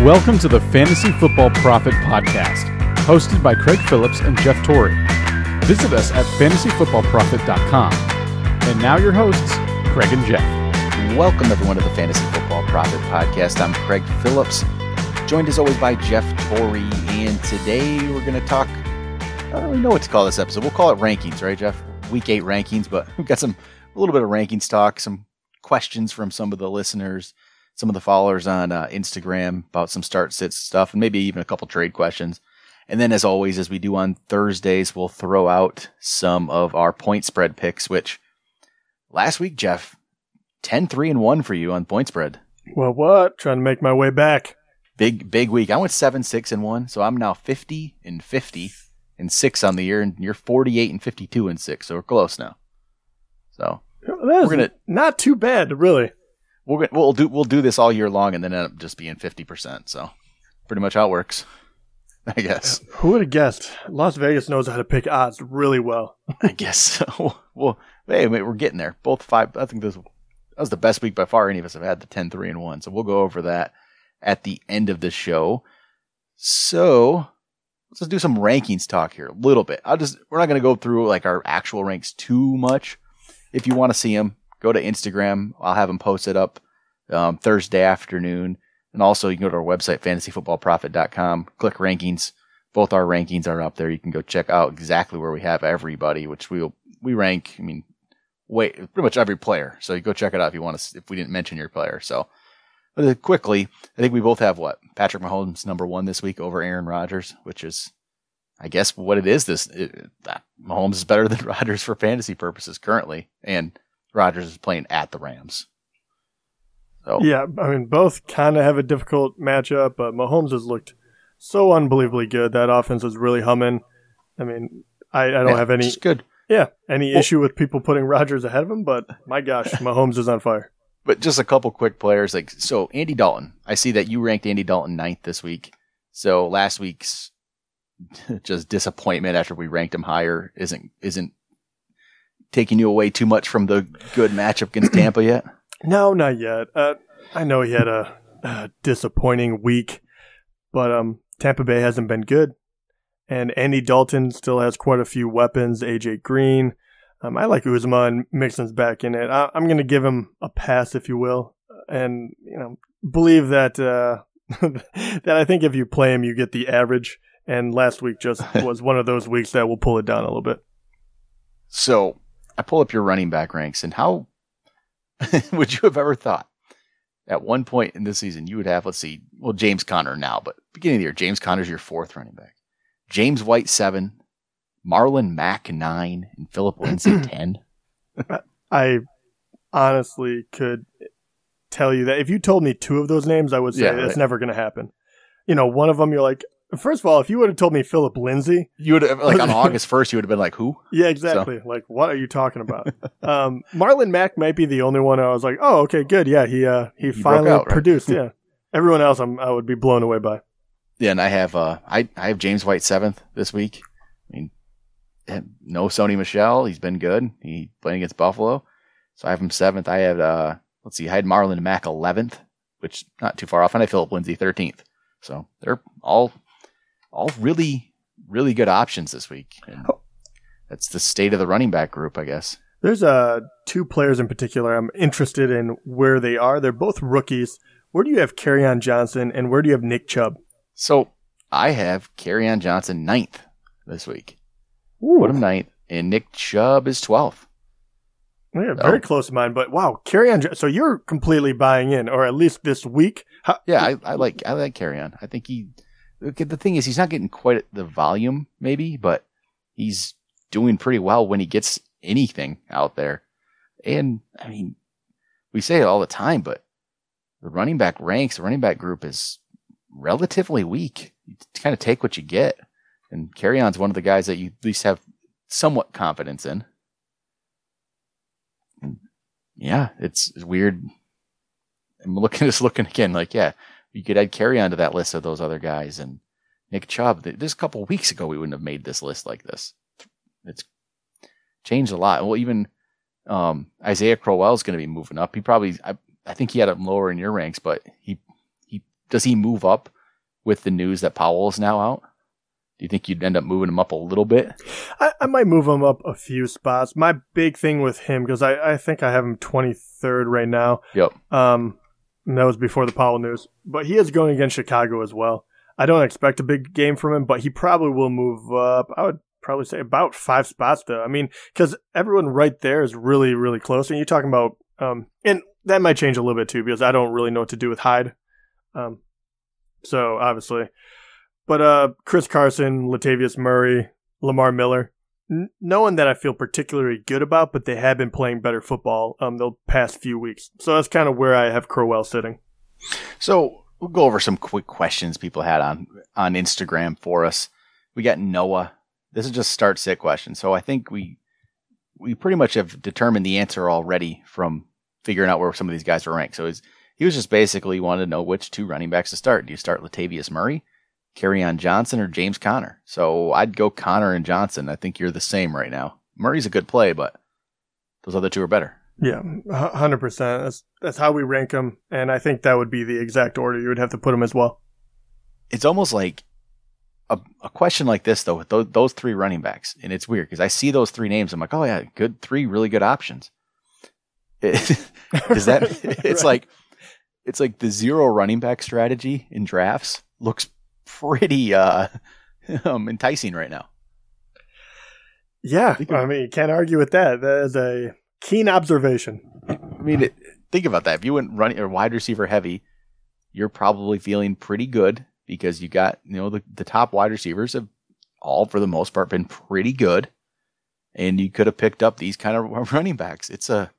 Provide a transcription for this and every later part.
Welcome to the Fantasy Football Prophet podcast, hosted by Craig Phillips and Jeff Torrey. Visit us at fantasyfootballprophet.com. And now your hosts, Craig and Jeff. Welcome everyone to the Fantasy Football Prophet podcast. I'm Craig Phillips, joined as always by Jeff Torrey, and today we're going to talk, I don't really know what to call this episode. We'll call it rankings, right, Jeff? Week 8 rankings, but we've got a little bit of rankings talk, some questions from some of the listeners, some of the followers on Instagram about some start-sit stuff, and maybe even a couple trade questions. And then, as always, as we do on Thursdays, we'll throw out some of our point spread picks, which last week, Jeff, 10-3-1 for you on point spread. Well, what? Trying to make my way back. Big week. I went 7-6-1, so I'm now 50-50 and 6 on the year, and you're 48-52 and 6, so we're close now. So we're gonna not too bad, really. We'll do this all year long, and then end up just being 50%. So pretty much how it works, I guess. Who would have guessed? Las Vegas knows how to pick odds really well. I guess so. Well, hey, we're getting there. Both 5. I think that was the best week by far any of us have had, the 10-3-1. So we'll go over that at the end of the show. So let's just do some rankings talk here a little bit. We're not going to go through like our actual ranks too much. If you want to see them, go to Instagram. I'll have them posted up Thursday afternoon. And also, you can go to our website, fantasyfootballprophet.com. Click rankings. Both our rankings are up there. You can go check out exactly where we have everybody, which we rank, pretty much every player. So you go check it out if you want to, if we didn't mention your player. So quickly, I think we both have Patrick Mahomes #1 this week over Aaron Rodgers, which is, I guess, what it is. Mahomes is better than Rodgers for fantasy purposes currently, and Rodgers is playing at the Rams. So yeah, both kind of have a difficult matchup, but Mahomes has looked so unbelievably good. That offense is really humming. I don't have any good. Yeah, issue with people putting Rodgers ahead of him, but my gosh, Mahomes is on fire. But just a couple quick players, so Andy Dalton. I see that you ranked Andy Dalton 9th this week. So last week's just disappointment after we ranked him higher isn't taking you away too much from the good matchup against Tampa yet? No, not yet. I know he had a disappointing week, but Tampa Bay hasn't been good. And Andy Dalton still has quite a few weapons. AJ Green. I like Uzomah and Mixon's back in it. I'm going to give him a pass, if you will. And, believe that that I think if you play him, you get the average. And last week just was one of those weeks that will pull it down a little bit. So I pull up your running back ranks, and how would you have ever thought at one point in this season you would have, James Conner now, but beginning of the year, James Conner's your 4th running back. James White 7, Marlon Mack 9, and Philip Lindsay 10. I honestly could tell you that if you told me 2 of those names, I would say it's never going to happen. One of them you're like, first of all, if you would have told me Philip Lindsay, you would have, on August 1st, you would have been like, who? Yeah, exactly. So. Like, what are you talking about? Marlon Mack might be the only one I was like, oh, okay, good. Yeah, he finally out, right? Produced. Yeah, everyone else I would be blown away by. Yeah, and I have I have James White 7th this week. No Sony Michel. He's been good. He playing against Buffalo, so I have him 7th. I had I had Marlon Mack 11th, which not too far off, and I Philip Lindsay 13th. So they're all really, really good options this week. And that's the state of the running back group, I guess. There's 2 players in particular I'm interested in where they are. They're both rookies. Where do you have Kerryon Johnson, and where do you have Nick Chubb? So I have Kerryon Johnson 9th this week. Ooh. Put him 9th, and Nick Chubb is 12th. Yeah, very close to mine, but wow, Kerryon. So you're completely buying in, or at least this week. I like Kerryon. I think the thing is, he's not getting quite the volume, maybe, but he's doing pretty well when he gets anything out there. And we say it all the time, but the running back group is relatively weak. You kind of take what you get. And Kerryon's one of the guys that you at least have somewhat confidence in. Yeah, it's weird. I'm looking again, you could add Kerryon to that list of those other guys, and Nick Chubb. This a couple of weeks ago, we wouldn't have made this list like this. It's changed a lot. Well, even Isaiah Crowell's going to be moving up. He probably, I think he had him lower in your ranks, but he does he move up with the news that Powell is now out? Do you think you'd end up moving him up a little bit? I might move him up a few spots. My big thing with him, because I think I have him 23rd right now. Yep. And that was before the Powell news. But he is going against Chicago as well. I don't expect a big game from him, but he probably will move up. I would probably say about 5 spots, though. I mean, because everyone right there is really, really close. And you're talking about, and that might change a little bit too, because I don't really know what to do with Hyde. So obviously, but Chris Carson, Latavius Murray, Lamar Miller, no one that I feel particularly good about, but they have been playing better football the past few weeks. So that's kind of where I have Crowell sitting. So we'll go over some quick questions people had on Instagram for us. We got Noah. This is just start-sit question. So I think we pretty much have determined the answer already from figuring out where some of these guys are ranked. So he was just basically wanted to know which 2 running backs to start. Do you start Latavius Murray, Kerryon Johnson, or James Conner? So I'd go Conner and Johnson. I think you're the same right now. Murray's a good play, but those other 2 are better. Yeah, 100%. That's how we rank them, and I think that would be the exact order you would have to put them as well. It's almost like a question like this, though, with those 3 running backs, and it's weird because I see those 3 names. I'm like, oh, yeah, good 3 really good options. Does that? It's Right. It's like the 0 running back strategy in drafts looks pretty enticing right now. Yeah, I mean, you can't argue with that. That is a keen observation. I mean, think about that. If you went running or wide receiver heavy, you're probably feeling pretty good because you got, the top wide receivers have all, for the most part, been pretty good. And you could have picked up these kind of running backs. It's a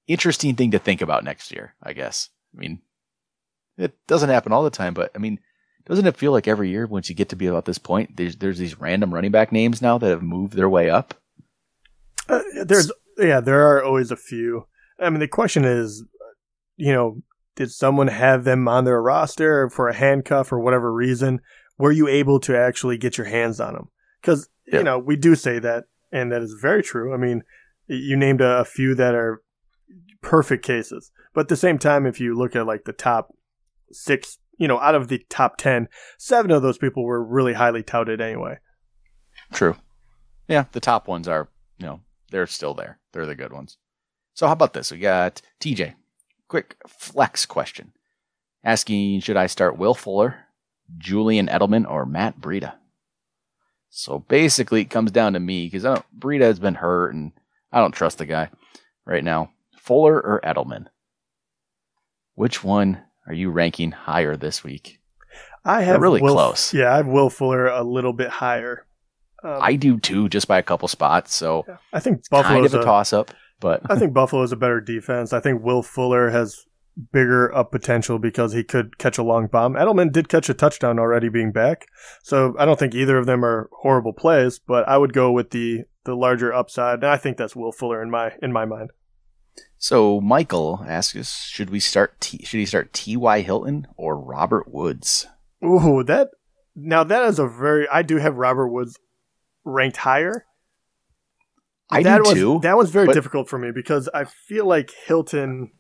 interesting thing to think about next year, I guess. I mean, it doesn't happen all the time, but I mean, doesn't it feel like every year once you get to be about this point, there's these random running back names now that have moved their way up? There are always a few. I mean, the question is, did someone have them on their roster for a handcuff or whatever reason? Were you able to actually get your hands on them? Because, we do say that, and that is very true. I mean, you named a few that are perfect cases. But at the same time, if you look at like the top 6, out of the top 10, 7 of those people were really highly touted anyway. True. Yeah, the top ones are, they're still there. They're the good ones. So how about this? We got TJ. Quick flex question. Asking, should I start Will Fuller, Julian Edelman, or Matt Breida? So basically it comes down to me because Breida has been hurt and I don't trust the guy right now. Fuller or Edelman? Which one are you ranking higher this week? I have They're really close. Yeah, I have Will Fuller a little bit higher. I do too, just by a couple spots. So yeah, I think it's kind of a toss-up. But I think Buffalo is a better defense. I think Will Fuller has bigger up potential because he could catch a long bomb. Edelman did catch a touchdown already being back. So I don't think either of them are horrible plays, but I would go with the larger upside. And I think that's Will Fuller in my mind. So Michael asks us, should he start T.Y. Hilton or Robert Woods? Ooh, that is I do have Robert Woods ranked higher. I do too. That was very difficult for me because I feel like Hilton,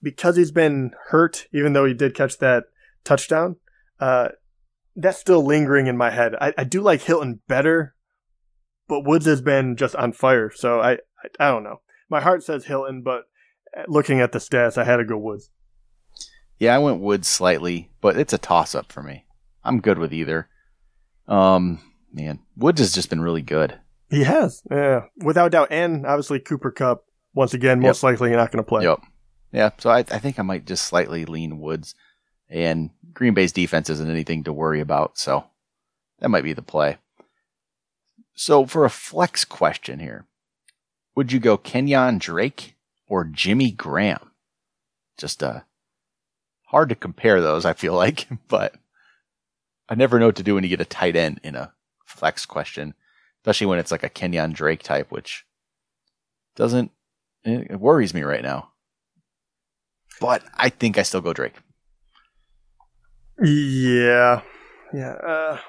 because he's been hurt, even though he did catch that touchdown, that's still lingering in my head. I do like Hilton better, but Woods has been just on fire. So I don't know. My heart says Hilton, but looking at the stats, I had to go Woods. Yeah, I went Woods slightly, but it's a toss-up for me. I'm good with either. Man, Woods has just been really good. He has, yeah, without doubt. And obviously Cooper Kupp, once again, most likely not going to play. Yep. Yeah, so I think I might just slightly lean Woods. And Green Bay's defense isn't anything to worry about, so that might be the play. So for a flex question here, would you go Kenyon Drake or Jimmy Graham? Just hard to compare those, I feel like, but I never know what to do when you get a tight end in a flex question, especially when it's like a Kenyon Drake type, which it worries me right now. But I think I still go Drake. Yeah. I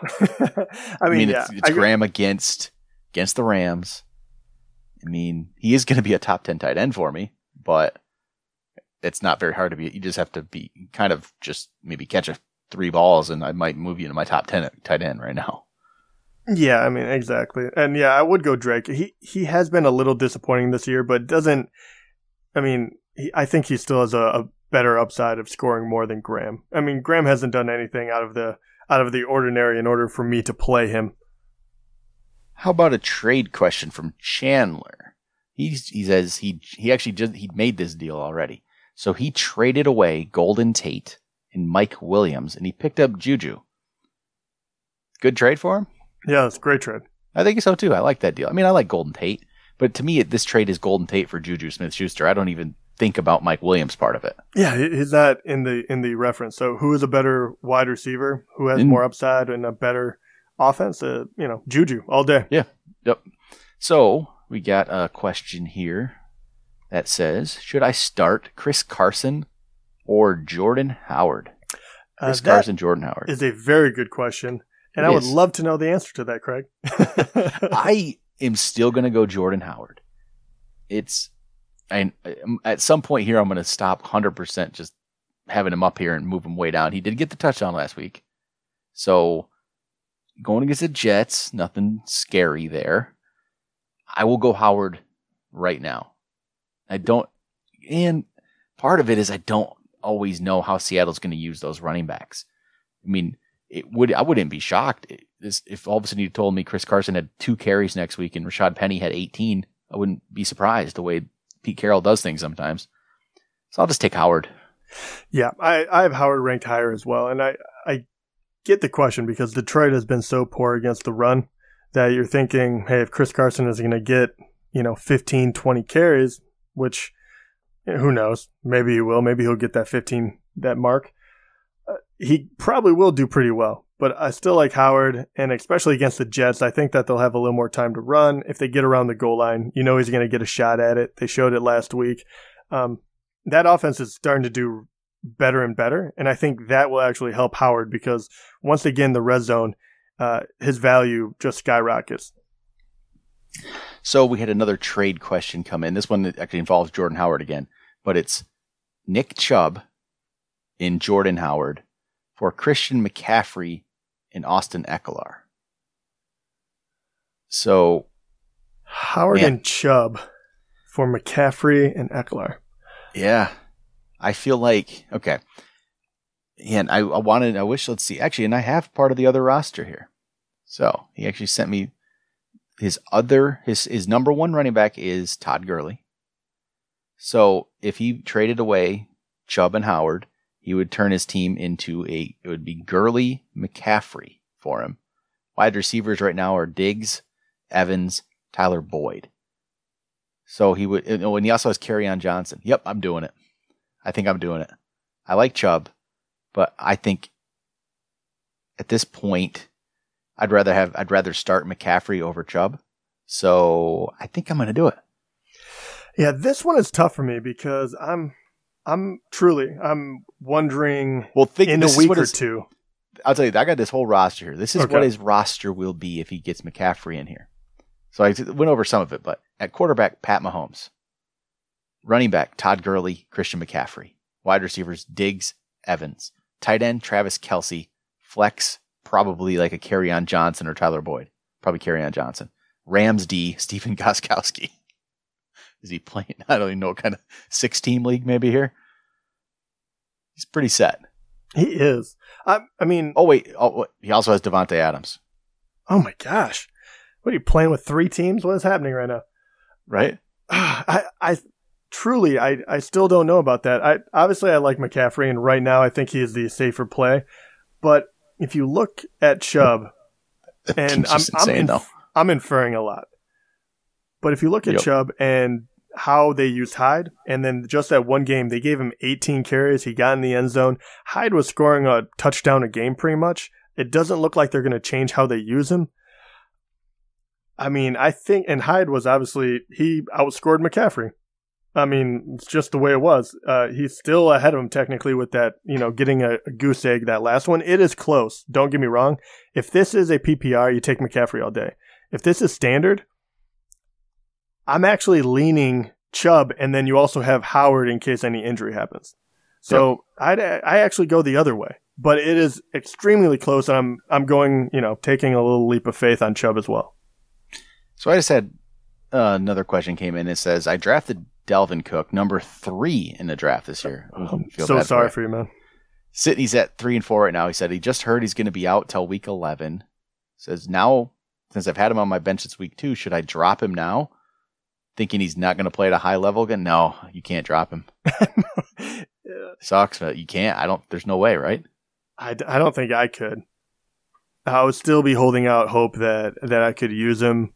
mean, it's Graham against the Rams. I mean, he is going to be a top 10 tight end for me, but it's not very hard to be. You just have to be kind of just maybe catch 3 balls, and I might move you into my top 10 at tight end right now. Yeah, I mean, exactly. And yeah, I would go Drake. He has been a little disappointing this year, but doesn't, I mean, I think he still has a better upside of scoring more than Graham. I mean, Graham hasn't done anything out of the ordinary in order for me to play him. How about a trade question from Chandler? He says he made this deal already. So he traded away Golden Tate and Mike Williams, and he picked up Juju. Good trade for him? Yeah, it's a great trade. I think so too. I like that deal. I mean, I like Golden Tate, but to me, this trade is Golden Tate for Juju Smith-Schuster. I don't even think about Mike Williams part of it. Yeah, is that in the reference? So who is a better wide receiver? Who has more upside and a better offense? Juju all day. Yeah. Yep. So we got a question here that says, should I start Chris Carson or Jordan Howard? Chris Carson, Jordan Howard. Is a very good question. And I would love to know the answer to that, Craig. I am still going to go Jordan Howard. At some point here, I'm going to stop 100% just having him up here and move him way down. He did get the touchdown last week. So going against the Jets, nothing scary there. I will go Howard right now. And part of it is I don't always know how Seattle's going to use those running backs. I mean, I wouldn't be shocked if all of a sudden you told me Chris Carson had 2 carries next week and Rashad Penny had 18. I wouldn't be surprised the way Pete Carroll does things sometimes. So I'll just take Howard. Yeah, I have Howard ranked higher as well. And I get the question because Detroit has been so poor against the run that you're thinking, hey, if Chris Carson is going to get, 15, 20 carries, which who knows, maybe he will. Maybe he'll get that mark. He probably will do pretty well, but I still like Howard, and especially against the Jets, I think that they'll have a little more time to run. If they get around the goal line, he's going to get a shot at it. They showed it last week. That offense is starting to do better and better, and I think that will actually help Howard because once again, the red zone, his value just skyrockets. So we had another trade question come in. This one actually involves Jordan Howard again, but it's Nick Chubb in Jordan Howard for Christian McCaffrey and Austin Eckler. So Howard and Chubb for McCaffrey and Eckler. Yeah. I feel like, okay. And I wish, let's see, actually, and I have part of the other roster here. So he actually sent me his number 1 running back is Todd Gurley. So if he traded away Chubb and Howard, he would turn his team into it would be Gurley, McCaffrey for him. Wide receivers right now are Diggs, Evans, Tyler Boyd. So he would, and he also has Kerryon Johnson. Yep, I'm doing it. I think I'm doing it. I like Chubb, but I think at this point, I'd rather start McCaffrey over Chubb. So I think I'm going to do it. Yeah, this one is tough for me because I'm wondering in a week or two. I'll tell you, I got this whole roster here. This is what his roster will be if he gets McCaffrey in here. So I went over some of it, but at quarterback, Pat Mahomes. Running back, Todd Gurley, Christian McCaffrey. Wide receivers, Diggs, Evans. Tight end, Travis Kelce. Flex, probably like a Kerryon Johnson or Tyler Boyd. Probably Kerryon Johnson. Rams D, Stephen Gostkowski. Is he playing? I don't even know what kind of 6-team league maybe here. He's pretty set. He is. I mean... Oh, wait. He also has Devontae Adams. Oh, my gosh. What are you playing with 3 teams? What is happening right now? Right? I truly still don't know about that. Obviously, I like McCaffrey, and right now I think he is the safer play. But if you look at Chubb, and I'm inferring a lot. But if you look at Chubb and how they used Hyde, and then just that one game, they gave him 18 carries. He got in the end zone. Hyde was scoring a touchdown a game pretty much. It doesn't look like they're going to change how they use him. I mean, I think, and Hyde was obviously, he outscored McCaffrey. I mean, it's just the way it was. He's still ahead of him technically with that, getting a goose egg, that last one. It is close. Don't get me wrong. If this is a PPR, you take McCaffrey all day. If this is standard, I'm actually leaning Chubb, and then you also have Howard in case any injury happens. So I actually go the other way, but it is extremely close, and I'm going, taking a little leap of faith on Chubb as well. So I just had another question came in. It says, I drafted Dalvin Cook, number 3 in the draft this year. I'm so sorry for you, man. He's at 3 and 4 right now. He said he just heard he's going to be out till week 11. Says, now, since I've had him on my bench since week 2, should I drop him now? Thinking he's not going to play at a high level again? No, you can't drop him. Sucks, but you can't. There's no way, right? I don't think I could. I would still be holding out hope that I could use him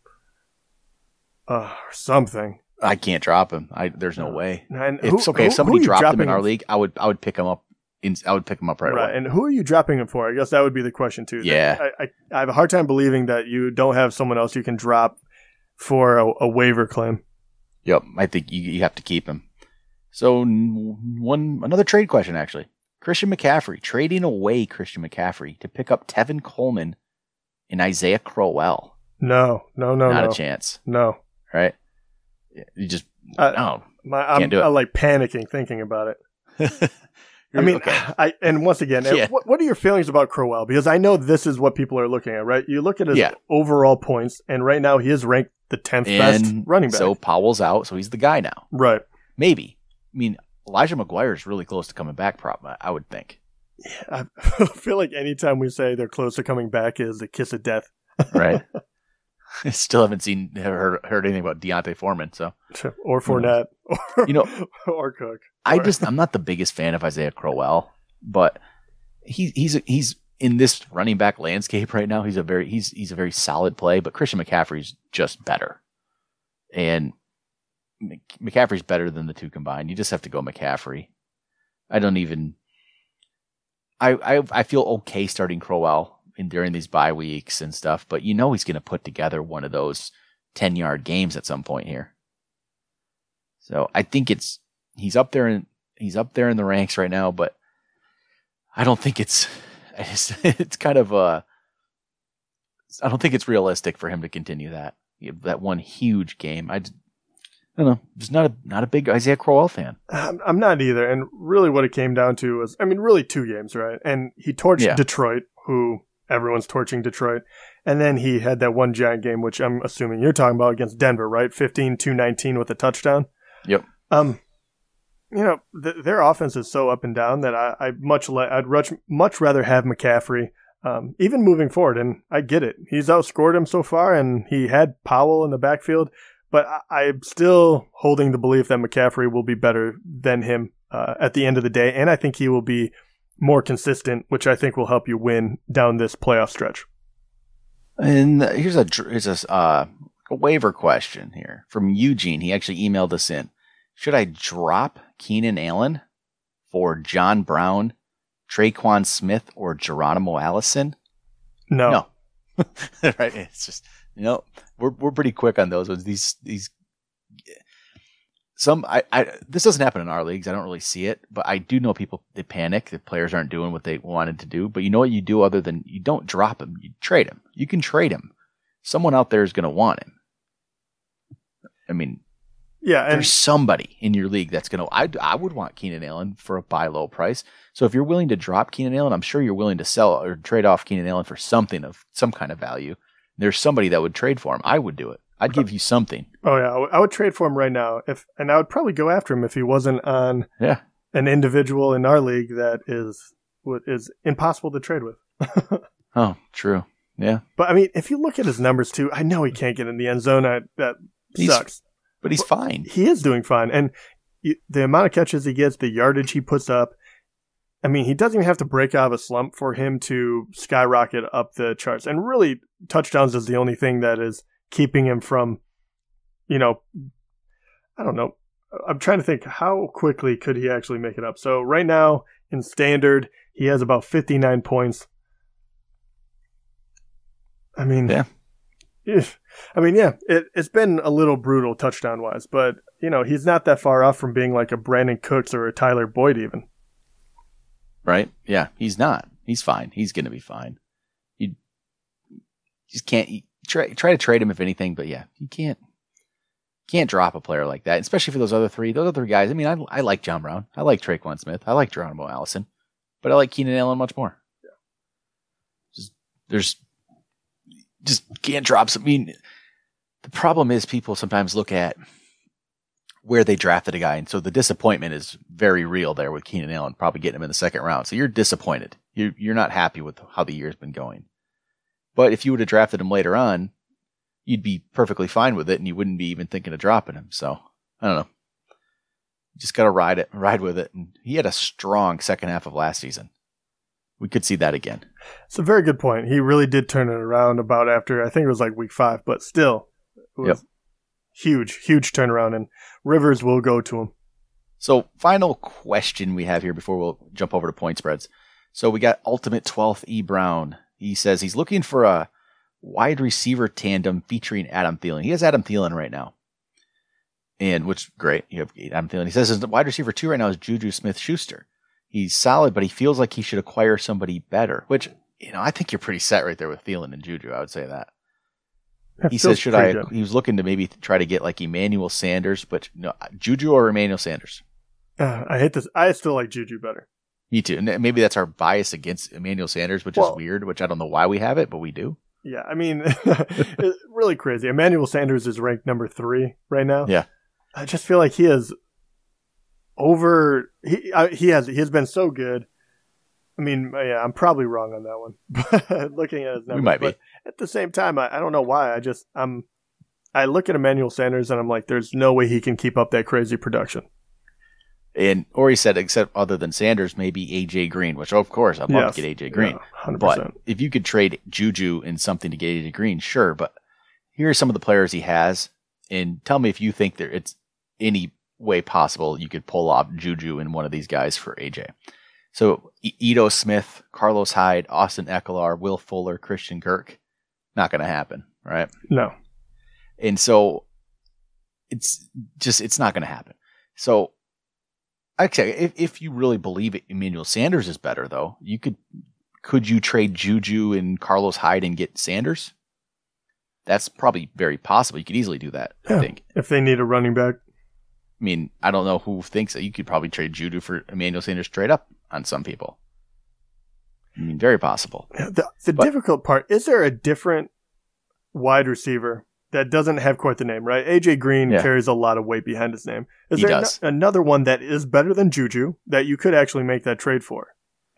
or something. I can't drop him. There's no way. And if somebody dropped him in our league, I would pick him up. I would pick him up right away. And who are you dropping him for? I guess that would be the question too. Yeah. I have a hard time believing that you don't have someone else you can drop for a waiver claim. Yep. I think you have to keep him. So another trade question, actually. Christian McCaffrey, trading away Christian McCaffrey to pick up Tevin Coleman and Isaiah Crowell. No. Not a chance. No. Right? You just, no. I'm like panicking thinking about it. Okay. And once again, what are your feelings about Crowell? Because I know this is what people are looking at, right? You look at his overall points, and right now he is ranked the 10th best running back. So Powell's out, so he's the guy now. Right. Maybe. I mean, Elijah McGuire is really close to coming back, I would think. Yeah, I feel like anytime we say they're close to coming back is a kiss of death. Right. I still haven't heard anything about Deontay Foreman, so or Fournette, or Cook. I'm not the biggest fan of Isaiah Crowell, but he's in this running back landscape right now. He's a very solid play, but Christian McCaffrey's just better, and McCaffrey's better than the two combined. You just have to go McCaffrey. I feel okay starting Crowell during these bye weeks and stuff, but he's going to put together one of those 10-yard games at some point here. So I think he's up there in the ranks right now, but I don't think it's kind of I don't think it's realistic for him to continue that one huge game. I don't know. Just not a big Isaiah Crowell fan. I'm not either. And really what it came down to was, really 2 games, right? And he torched Detroit, who everyone's torching Detroit. And then he had that one giant game, which I'm assuming you're talking about, against Denver, right? 15-19 with a touchdown. Yep. Their offense is so up and down that I'd much rather have McCaffrey, even moving forward. And I get it. He's outscored him so far, and he had Powell in the backfield. But I'm still holding the belief that McCaffrey will be better than him at the end of the day. And I think he will be more consistent, which I think will help you win down this playoff stretch. And here's a waiver question here from Eugene. He actually emailed us in. Should I drop Keenan Allen for John Brown, Traquan Smith, or Geronimo Allison? No. Right. It's just, we're pretty quick on those ones. These this doesn't happen in our leagues. I don't really see it, but I do know people, they panic that players aren't doing what they wanted to do. But you know what you do other than you don't drop him, you trade him. You can trade him. Someone out there is going to want him. And there's somebody in your league that's going to, I would want Keenan Allen for a buy low price. So if you're willing to drop Keenan Allen, I'm sure you're willing to sell or trade off Keenan Allen for something of some kind of value. There's somebody that would trade for him. I would do it. I'd give you something. Oh yeah, I would trade for him right now. And I would probably go after him if he wasn't on an individual in our league that is impossible to trade with. Oh, true. Yeah. But if you look at his numbers too, I know he can't get in the end zone. That sucks. But he's fine. He is doing fine. And the amount of catches he gets, the yardage he puts up, he doesn't even have to break out of a slump for him to skyrocket up the charts. And really, touchdowns is the only thing that is keeping him from, I don't know. I'm trying to think, how quickly could he actually make it up? So right now, in standard, he has about 59 points. It's been a little brutal touchdown-wise, but, he's not that far off from being like a Brandon Cooks or a Tyler Boyd even. Right? Yeah, he's not. He's fine. He's going to be fine. You just can't try to trade him if anything, but yeah, you can't. Can't drop a player like that, especially for those other three. Those other guys, I mean, I like John Brown. I like Traquan Smith. I like Geronimo Allison. But I like Keenan Allen much more. Just can't drop some. I mean, the problem is people sometimes look at where they drafted a guy, and so the disappointment is very real there with Keenan Allen, probably getting him in the second round. So you're disappointed. You're not happy with how the year's been going. But if you would have drafted him later on, you'd be perfectly fine with it, and you wouldn't be even thinking of dropping him. So I don't know. You just got to ride with it. And he had a strong second half of last season. We could see that again. It's a very good point. He really did turn it around about after, I think it was like week 5, but still, it was huge turnaround, and Rivers will go to him. So final question we have here before we'll jump over to point spreads. So we got Ultimate 12th E. Brown. He says he's looking for a wide receiver tandem featuring Adam Thielen. He has Adam Thielen right now. And which, great, you have Adam Thielen. He says his wide receiver 2 right now is Juju Smith-Schuster. He's solid, but he feels like he should acquire somebody better, which, I think you're pretty set right there with Thielen and Juju. I would say that. He says, he was looking to maybe try to get like Emmanuel Sanders, but no, Juju or Emmanuel Sanders. I hate this. I still like Juju better. Me too. And maybe that's our bias against Emmanuel Sanders, which is weird, which I don't know why we have it, but we do. Yeah. I mean, it's really crazy. Emmanuel Sanders is ranked number 3 right now. Yeah. I just feel like he is he has been so good. I mean, yeah, I'm probably wrong on that one. But looking at his numbers, we might be. But at the same time, I don't know why. I look at Emmanuel Sanders and I'm like, there's no way he can keep up that crazy production. And Ori said, except other than Sanders, maybe AJ Green, which of course I'd love to get AJ Green. Yeah, 100%. But if you could trade Juju in something to get AJ Green, sure. But here are some of the players he has, and tell me if you think it's any way possible you could pull off Juju in one of these guys for AJ. So Ito Smith, Carlos Hyde, Austin Eckler, Will Fuller, Christian Kirk, not going to happen, right? No. And so it's not going to happen. So actually, if you really believe Emmanuel Sanders is better, though, could you trade Juju and Carlos Hyde and get Sanders? That's probably very possible. You could easily do that, I think. If they need a running back. I mean, I don't know who thinks that you could probably trade Juju for Emmanuel Sanders straight up on some people. I mean, very possible. The difficult part, is there a different wide receiver that doesn't have quite the name, right? AJ Green carries a lot of weight behind his name. Is there another one that is better than Juju that you could actually make that trade for?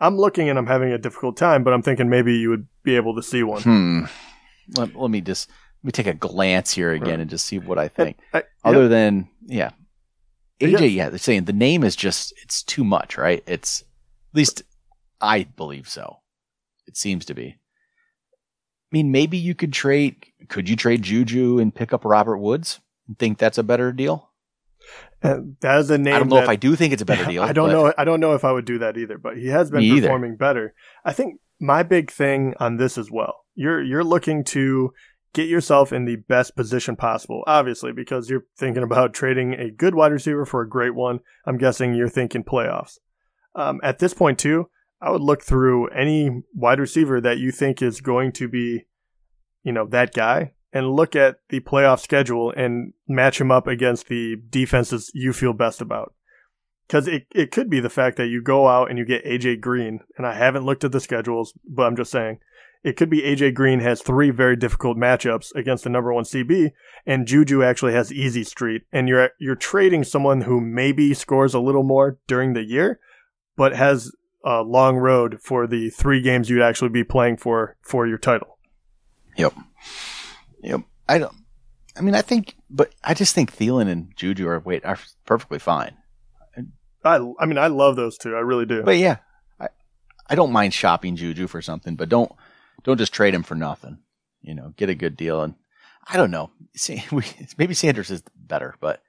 I'm looking and I'm having a difficult time, but I'm thinking maybe you would be able to see one. Let me take a glance here again and just see what I think. Other than, AJ, they're saying the name is it's too much, right? It's, at least I believe so. It seems to be. I mean, maybe could you trade Juju and pick up Robert Woods and think that's a better deal? That is a name. I don't know if I do think it's a better deal. I don't know if I would do that either, but he has been performing better. I think my big thing on this as well, you're looking to get yourself in the best position possible, obviously, because you're thinking about trading a good wide receiver for a great one. I'm guessing you're thinking playoffs. At this point, too, I would look through any wide receiver that you think is going to be, that guy, and look at the playoff schedule and match him up against the defenses you feel best about. Because it could be the fact that you go out and you get AJ Green, and I haven't looked at the schedules, but I'm just saying, it could be AJ Green has 3 very difficult matchups against the number 1 CB, and Juju actually has easy street, and you're trading someone who maybe scores a little more during the year, but has a long road for the 3 games you'd actually be playing for your title. Yep. I just think Thielen and Juju are perfectly fine. I love those two. I really do. But yeah, I don't mind shopping Juju for something, but don't just trade him for nothing. Get a good deal. And I don't know. Maybe Sanders is better, but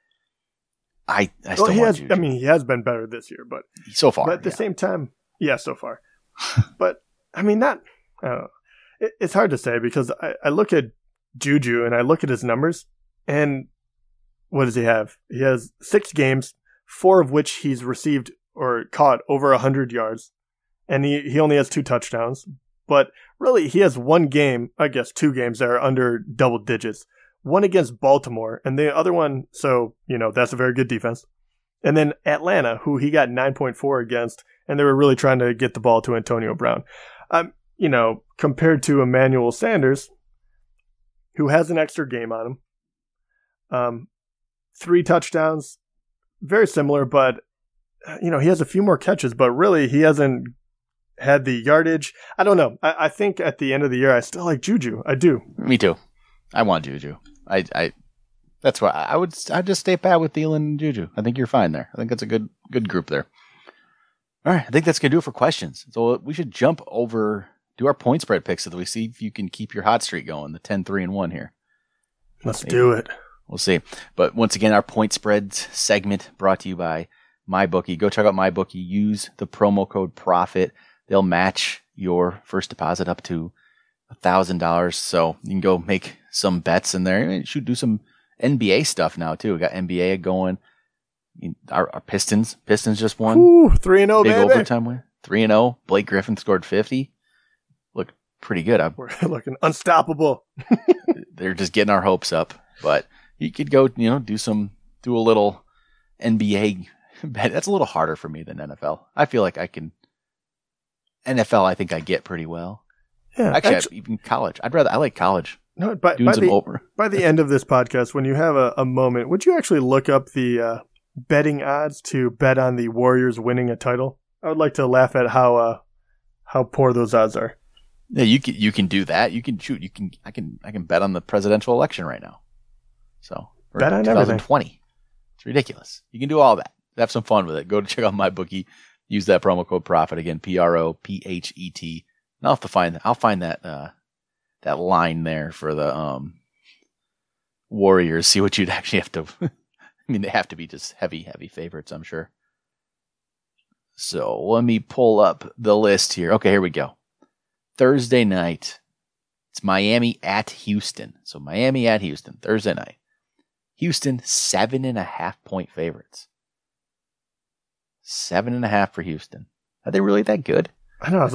I still want Juju. He has been better this year, but so far. But at the same time, so far. But I don't know. It's hard to say because I look at Juju and I look at his numbers, and what does he have? He has 6 games, 4 of which he's received or caught over 100 yards, and he only has 2 touchdowns. But really, he has 1 game, I guess 2 games that are under double digits. one against Baltimore, and the other one, so, that's a very good defense. And then Atlanta, who he got 9.4 against, and they were really trying to get the ball to Antonio Brown. Compared to Emmanuel Sanders, who has an extra game on him, 3 touchdowns, very similar, but, he has a few more catches, but really he hasn't had the yardage. I don't know. I think at the end of the year, I still like Juju. I do. Me too. I want Juju. That's why I'd just stay pat with Thielen and Juju. I think you're fine there. I think that's a good group there. All right. I think that's going to do it for questions. So we should jump over, do our point spread picks so that we see if you can keep your hot streak going, the 10-3-1 here. Let's do it. We'll see. But once again, our point spreads segment brought to you by MyBookie. Go check out MyBookie. Use the promo code PROPHET. They'll match your first deposit up to $1,000. So you can go make some bets in there. You should do some NBA stuff now too. We got NBA going. Our Pistons just won. Ooh, 3-0, big baby. overtime win. 3-0. Blake Griffin scored 50. Look pretty good. We're looking unstoppable. They're just getting our hopes up. But you could go, do a little NBA bet. That's a little harder for me than NFL. I feel like I can. NFL, I think I get pretty well. Yeah, actually even college. I like college. No, by the end of this podcast, when you have a moment, would you actually look up the betting odds to bet on the Warriors winning a title? I would like to laugh at how poor those odds are. Yeah, you can do that. You can shoot. I can bet on the presidential election right now. So bet on 2020. everything. It's ridiculous. You can do all that. Have some fun with it. Go to check out MyBookie. Use that promo code PROPHET again. PROPHET. And I'll find that line there for the Warriors. See what you'd actually have to. I mean, they have to be just heavy favorites, I'm sure. So let me pull up the list here. Okay, here we go. Thursday night, it's Miami at Houston. So Miami at Houston, Thursday night. Houston, 7.5-point favorites. 7.5 for Houston. Are they really that good? I know.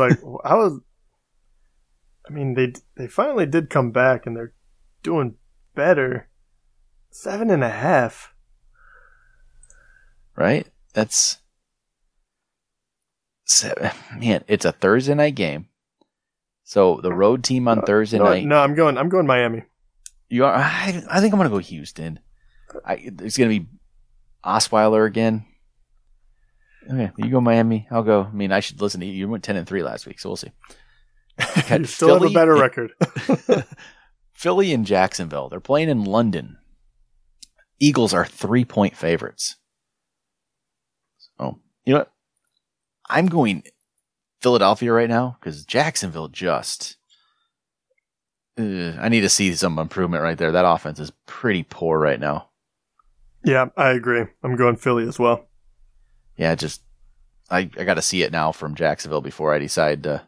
They finally did come back and they're doing better. 7.5. Right? That's 7. Man, it's a Thursday night game. So the road team on Thursday night. No, I'm going Miami. You are. I think I'm going to go Houston. It's going to be Osweiler again. Okay, you go Miami. I'll go. I mean, I should listen to you. You went 10-3 last week, so we'll see. You still have a better record. Philly and Jacksonville. They're playing in London. Eagles are 3-point favorites. Oh, you know what? I'm going Philadelphia right now because Jacksonville just. I need to see some improvement right there. That offense is pretty poor right now. Yeah, I agree. I'm going Philly as well. Yeah, I got to see it now from Jacksonville before I decide to,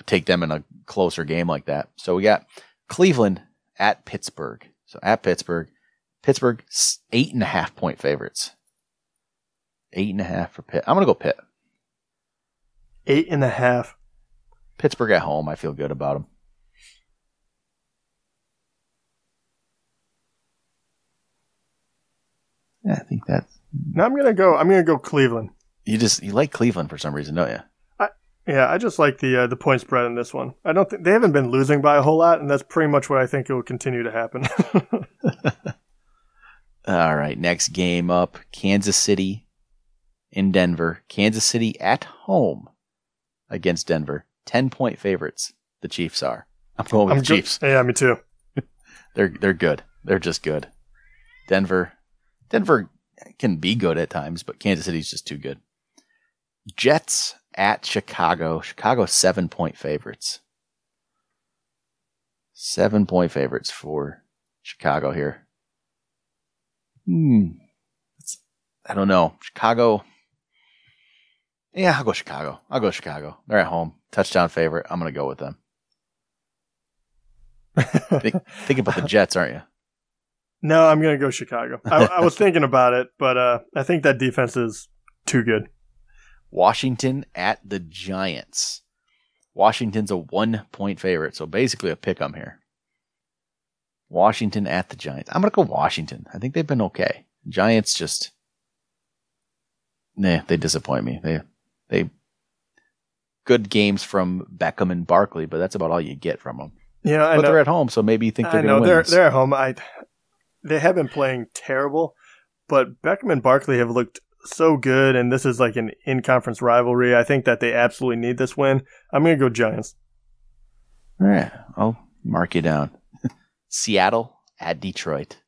take them in a closer game like that. So we got Cleveland at Pittsburgh. So at Pittsburgh, 8.5-point favorites. 8.5 for Pitt. I'm going to go Pitt. 8.5. Pittsburgh at home. I feel good about them. Yeah, I think that's. No, I'm gonna go Cleveland. You like Cleveland for some reason, don't you? I just like the point spread in this one. I don't think they haven't been losing by a whole lot, and that's pretty much what I think it will continue to happen. All right, next game up: Kansas City in Denver. Kansas City at home against Denver. 10-point favorites. The Chiefs are. I'm going with the Chiefs. Yeah, me too. They're good. They're just good. Denver can be good at times, but Kansas City's just too good. Jets at Chicago. Chicago 7-point favorites. 7-point favorites for Chicago here. I don't know. Chicago. Yeah, I'll go Chicago. They're at home. Touchdown favorite. I'm going to go with them. Think about the Jets, aren't you? No, I'm going to go Chicago. I was thinking about it, but I think that defense is too good. Washington at the Giants. Washington's a 1-point favorite, so basically a pick 'em here. Washington at the Giants. I'm going to go Washington. I think they've been okay. Giants just, they disappoint me. They good games from Beckham and Barkley, but that's about all you get from them. Yeah, but they're at home, so maybe you think they're going to win. They're at home. They have been playing terrible, but Beckham and Barkley have looked so good, and this is like an in-conference rivalry. I think that they absolutely need this win. I'm going to go Giants. All right, I'll mark you down. Seattle at Detroit.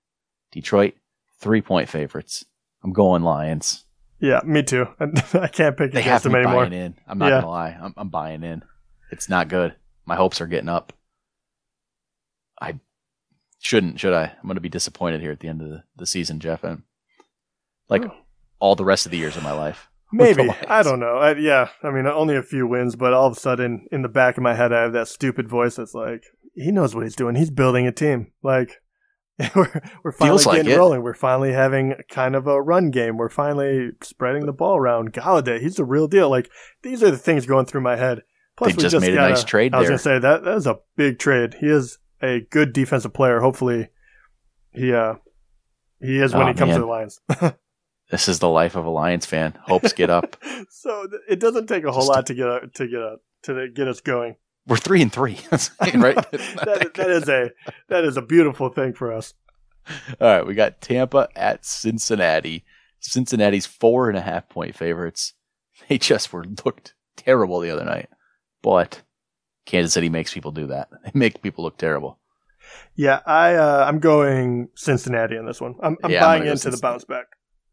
Detroit, 3-point favorites. I'm going Lions. Yeah, me too. I can't pick against them anymore. Buying in. I'm not going to lie. I'm buying in. It's not good. My hopes are getting up. I shouldn't, should I? I'm going to be disappointed here at the end of the season, Jeff. And all the rest of the years of my life. Maybe. I don't know. I mean, only a few wins, but all of a sudden, in the back of my head, I have that stupid voice that's like, he knows what he's doing. He's building a team. Like, we're finally getting rolling. We're finally having kind of a run game. We're finally spreading the ball around. Galladay, he's the real deal. Like, these are the things going through my head. Plus, they just made a nice trade there. I was going to say, that is a big trade. He is a good defensive player. Hopefully, he is when he comes to the Lions. This is the life of a Lions fan. Hopes get up. So it doesn't take a whole lot to get us going. We're 3-3, right? that is a beautiful thing for us. All right, we got Tampa at Cincinnati. Cincinnati's 4.5-point favorites. They just looked terrible the other night, but Kansas City makes people do that. They make people look terrible. Yeah, I'm going Cincinnati on this one. I'm buying into the bounce back.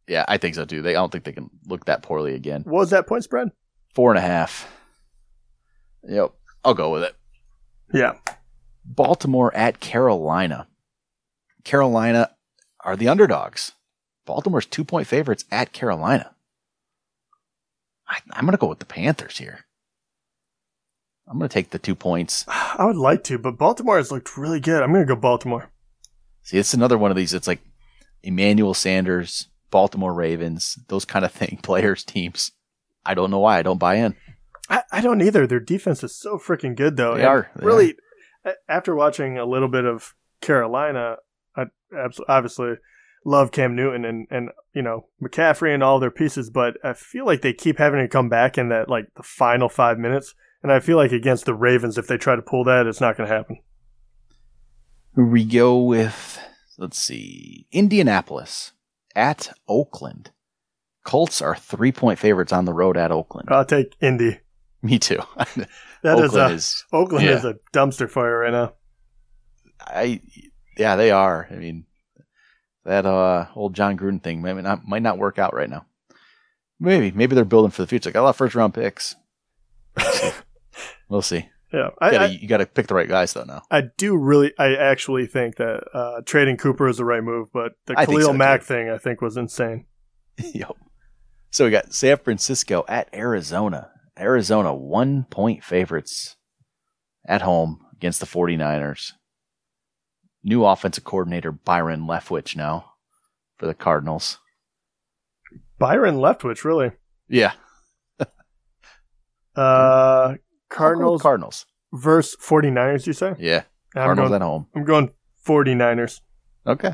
Yeah, I think so too. I don't think they can look that poorly again. What was that point spread? 4.5. Yep, I'll go with it. Yeah. Baltimore at Carolina. Carolina are the underdogs. Baltimore's 2-point favorites at Carolina. I'm going to go with the Panthers here. I'm going to take the 2 points. I would like to, but Baltimore has looked really good. I'm going to go Baltimore. See, it's another one of these. It's like Emmanuel Sanders, Baltimore Ravens, those kind of players, teams. I don't know why I don't buy in. I don't either. Their defense is so freaking good, though. They are. After watching a little bit of Carolina, I obviously love Cam Newton and McCaffrey and all their pieces, but I feel like they keep having to come back in that the final 5 minutes. And I feel like against the Ravens, if they try to pull that, it's not going to happen. We go with, Indianapolis at Oakland. Colts are 3-point favorites on the road at Oakland. I'll take Indy. Me too. Oakland is a dumpster fire right now. They are. I mean, that old John Gruden thing might not work out right now. Maybe they're building for the future. Got a lot of first-round picks. We'll see. Yeah, you got to pick the right guys though. Now I actually think that trading Cooper is the right move, but the Khalil Mack thing I think was insane. Yep. So we got San Francisco at Arizona. Arizona 1-point favorites at home against the 49ers. New offensive coordinator Byron Leftwich now for the Cardinals. Byron Leftwich, really? Yeah. Cardinals versus 49ers, you say? Yeah. Cardinals at home. I'm going 49ers. Okay.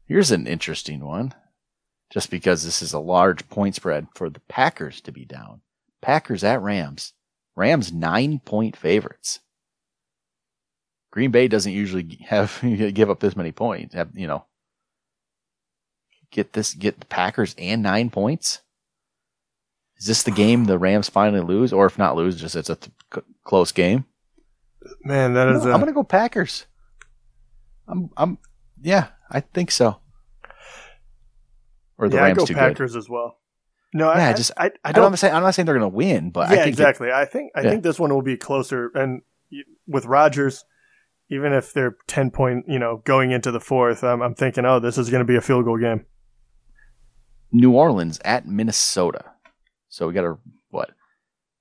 Here's an interesting one. Just because this is a large point spread for the Packers to be down. Packers at Rams. Rams 9-point favorites. Green Bay doesn't usually give up this many points. Get the Packers and 9 points. Is this the game the Rams finally lose, or if not lose, just it's a close game? Man, I'm going to go Packers. I think so. Or the Rams I go too Packers good. as well. No, I'm not saying they're going to win, but I think exactly. I think this one will be closer, and with Rodgers, even if they're 10-point, going into the fourth, I'm thinking, this is going to be a field goal game. New Orleans at Minnesota. So we got a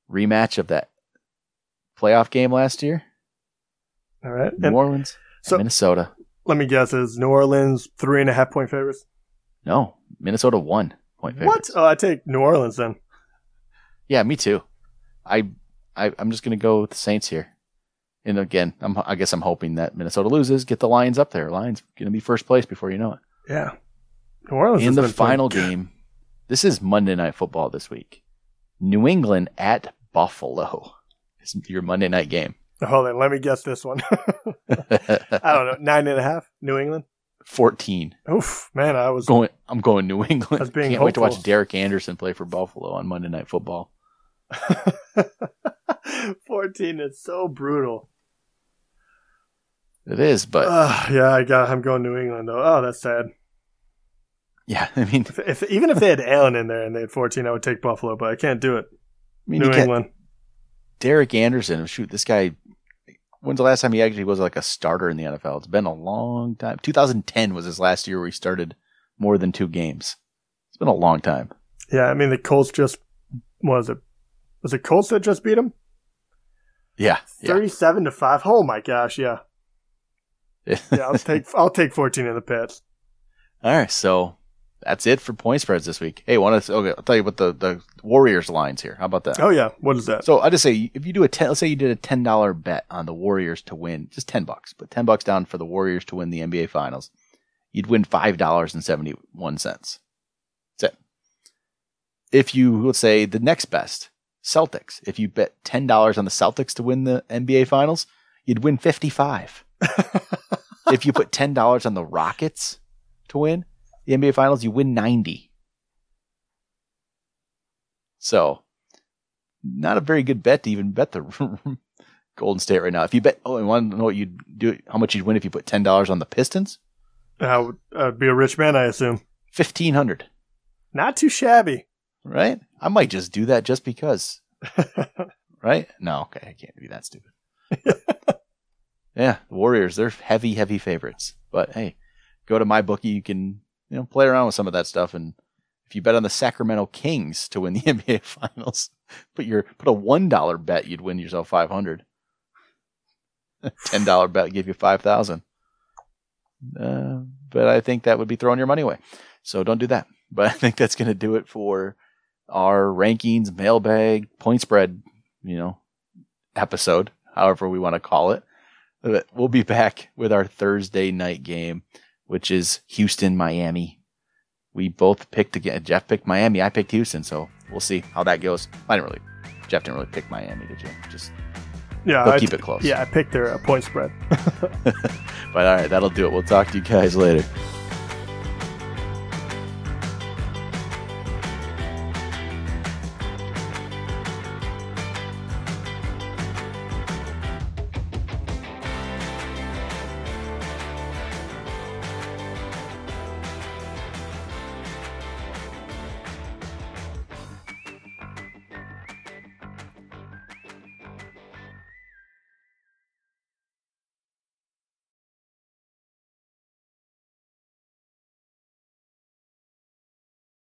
rematch of that playoff game last year. All right, New Orleans, at Minnesota. Let me guess: is New Orleans 3.5-point favorites? No, Minnesota 1-point favorites. What? Oh, I take New Orleans then. Yeah, me too. I'm just going to go with the Saints here. And again, I guess I'm hoping that Minnesota loses, get the Lions up there. Lions going to be first place before you know it. Yeah. New Orleans in the final game, this is Monday Night Football this week. New England at Buffalo. It's your Monday night game. Hold on, let me guess this one. I don't know, 9.5, New England? 14. Oof, man, I'm going New England. I was being Can't wait to watch Derek Anderson play for Buffalo on Monday Night Football. 14 is so brutal. It is, but yeah, I'm going New England though. Oh, that's sad. Yeah, I mean, even if they had Allen in there and they had 14, I would take Buffalo, but I can't do it. I mean, New England. Derek Anderson, shoot, this guy. When's the last time he actually was like a starter in the NFL? It's been a long time. 2010 was his last year where he started more than 2 games. It's been a long time. Yeah, I mean, the Colts just, was it Colts that just beat him? Yeah. 37-5. Oh my gosh, yeah. Yeah, I'll take 14 in the Pats. All right, so that's it for point spreads this week. Hey, I'll tell you what the Warriors lines here. How about that? Oh yeah, what is that? So I just say if you do let's say you did a $10 bet on the Warriors to win, just $10, put $10 down for the Warriors to win the NBA Finals, you'd win $5.71. That's it. If you let's say the next best Celtics, if you bet $10 on the Celtics to win the NBA Finals, you'd win $55. If you put $10 on the Rockets to win the NBA Finals, you win $90. So, not a very good bet to even bet the Golden State right now. If you bet, you want to know what you'd do? How much you'd win if you put $10 on the Pistons? I'd be a rich man, I assume. $1,500. Not too shabby, right? I might just do that just because. Right? No, okay, I can't be that stupid. Yeah, the Warriors, they're heavy, heavy favorites. But hey, go to MyBookie. You can play around with some of that stuff. And if you bet on the Sacramento Kings to win the NBA Finals, put a $1 bet, you'd win yourself $500. $10 bet give you $5,000. But I think that would be throwing your money away. So don't do that. But I think that's going to do it for our rankings, mailbag, point spread, episode, however we want to call it. We'll be back with our Thursday night game, which is Houston, Miami. We both picked again. Jeff picked Miami. I picked Houston. So we'll see how that goes. Jeff didn't really pick Miami, did you? Keep it close. Yeah, I picked their point spread. But all right, that'll do it. We'll talk to you guys later.